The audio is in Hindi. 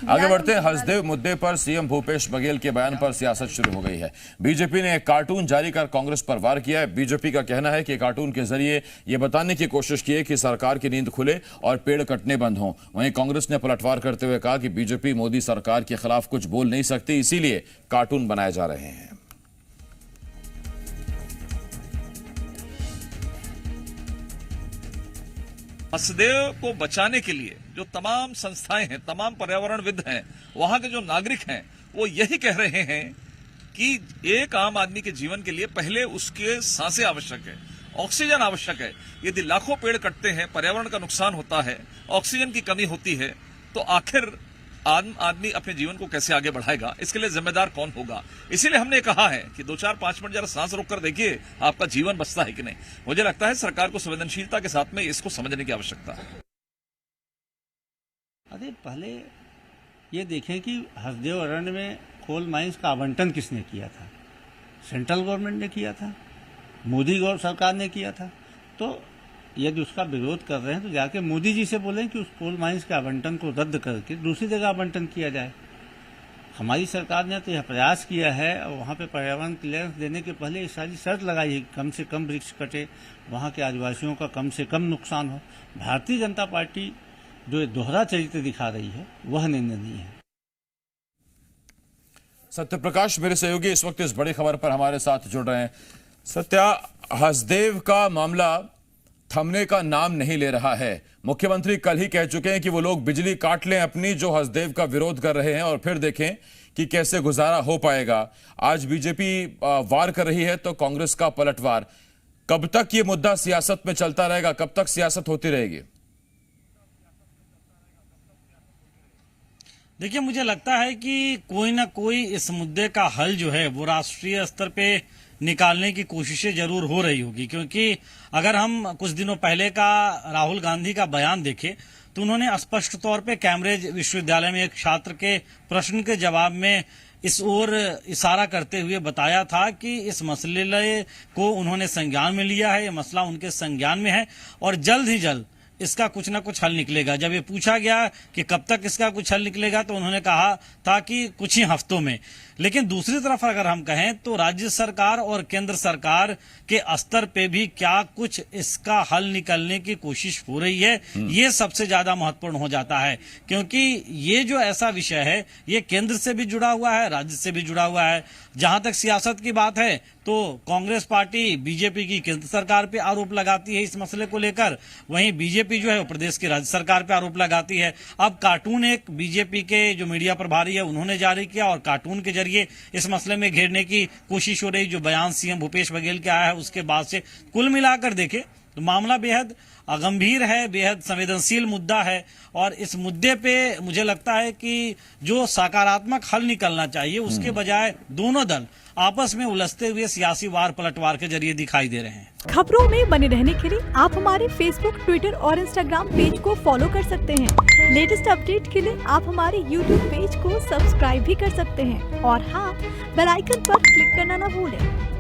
आगे बढ़ते हैं। हसदेव मुद्दे पर सीएम भूपेश बघेल के बयान पर सियासत शुरू हो गई है। बीजेपी ने एक कार्टून जारी कर कांग्रेस पर वार किया है। बीजेपी का कहना है कि कार्टून के जरिए यह बताने की कोशिश की है कि सरकार की नींद खुले और पेड़ कटने बंद हों। वहीं कांग्रेस ने पलटवार करते हुए कहा कि बीजेपी मोदी सरकार के खिलाफ कुछ बोल नहीं सकती, इसीलिए कार्टून बनाए जा रहे हैं। हसदेव को बचाने के लिए जो तमाम संस्थाएं हैं, तमाम पर्यावरणविद हैं, वहां के जो नागरिक हैं, वो यही कह रहे हैं कि एक आम आदमी के जीवन के लिए पहले उसके सांसें आवश्यक है, ऑक्सीजन आवश्यक है। यदि लाखों पेड़ कटते हैं, पर्यावरण का नुकसान होता है, ऑक्सीजन की कमी होती है, तो आखिर आदमी अपने जीवन को कैसे आगे बढ़ाएगा? इसके लिए जिम्मेदार कौन होगा? इसीलिए हमने कहा है कि 2-4-5 मिनट जरा सांस रोक कर देखिए, आपका जीवन बचता है कि नहीं। मुझे लगता है सरकार को संवेदनशीलता के साथ में इसको समझने की आवश्यकता है। अरे पहले ये देखें कि हसदेव अरण्य में कोल माइंस का आवंटन किसने किया था? सेंट्रल गवर्नमेंट ने किया था, मोदी सरकार ने किया था। तो यदि उसका विरोध कर रहे हैं तो जाके मोदी जी से बोलें कि उस कोल माइंस के आवंटन को रद्द करके दूसरी जगह आवंटन किया जाए। हमारी सरकार ने तो यह प्रयास किया है और वहाँ पे पर्यावरण क्लियरेंस देने के पहले ये सारी शर्त लगाई है, कम से कम वृक्ष कटे, वहाँ के आदिवासियों का कम से कम नुकसान हो। भारतीय जनता पार्टी जो दोहरा चरित्र दिखा रही है वह निंदनीय है। सत्यप्रकाश मेरे सहयोगी इस वक्त इस बड़ी खबर पर हमारे साथ जुड़ रहे हैं। सत्या, हसदेव का मामला थमने का नाम नहीं ले रहा है। मुख्यमंत्री कल ही कह चुके हैं कि वो लोग बिजली काट लें अपनी, जो हसदेव का विरोध कर रहे हैं, और फिर देखें कि कैसे गुजारा हो पाएगा। आज बीजेपी वार कर रही है तो कांग्रेस का पलटवार। कब तक ये मुद्दा सियासत में चलता रहेगा? कब तक सियासत होती रहेगी? देखिए, मुझे लगता है कि कोई ना कोई इस मुद्दे का हल जो है वो राष्ट्रीय स्तर पे निकालने की कोशिशें जरूर हो रही होगी, क्योंकि अगर हम कुछ दिनों पहले का राहुल गांधी का बयान देखें तो उन्होंने स्पष्ट तौर पे कैम्ब्रिज विश्वविद्यालय में एक छात्र के प्रश्न के जवाब में इस ओर इशारा करते हुए बताया था कि इस मसले को उन्होंने संज्ञान में लिया है, ये मसला उनके संज्ञान में है और जल्द ही जल्द इसका कुछ ना कुछ हल निकलेगा। जब ये पूछा गया कि कब तक इसका कुछ हल निकलेगा तो उन्होंने कहा था कि कुछ ही हफ्तों में। लेकिन दूसरी तरफ अगर हम कहें तो राज्य सरकार और केंद्र सरकार के स्तर पे भी क्या कुछ इसका हल निकलने की कोशिश हो रही है, ये सबसे ज्यादा महत्वपूर्ण हो जाता है, क्योंकि ये जो ऐसा विषय है ये केंद्र से भी जुड़ा हुआ है, राज्य से भी जुड़ा हुआ है। जहां तक सियासत की बात है तो कांग्रेस पार्टी बीजेपी की केंद्र सरकार पे आरोप लगाती है इस मसले को लेकर, वहीं बीजेपी जो है वो प्रदेश की राज्य सरकार पे आरोप लगाती है। अब कार्टून एक बीजेपी के जो मीडिया प्रभारी है उन्होंने जारी किया और कार्टून के जरिए इस मसले में घेरने की कोशिश हो रही। जो बयान सीएम भूपेश बघेल के आया है उसके बाद से कुल मिलाकर देखें तो मामला बेहद गंभीर है, बेहद संवेदनशील मुद्दा है और इस मुद्दे पे मुझे लगता है कि जो सकारात्मक हल निकलना चाहिए उसके बजाय दोनों दल आपस में उलझते हुए सियासी वार पलटवार के जरिए दिखाई दे रहे हैं। खबरों में बने रहने के लिए आप हमारे फेसबुक, ट्विटर और इंस्टाग्राम पेज को फॉलो कर सकते हैं। लेटेस्ट अपडेट के लिए आप हमारे यूट्यूब पेज को सब्सक्राइब भी कर सकते हैं और हाँ, बेल आइकन पर क्लिक करना न भूलें।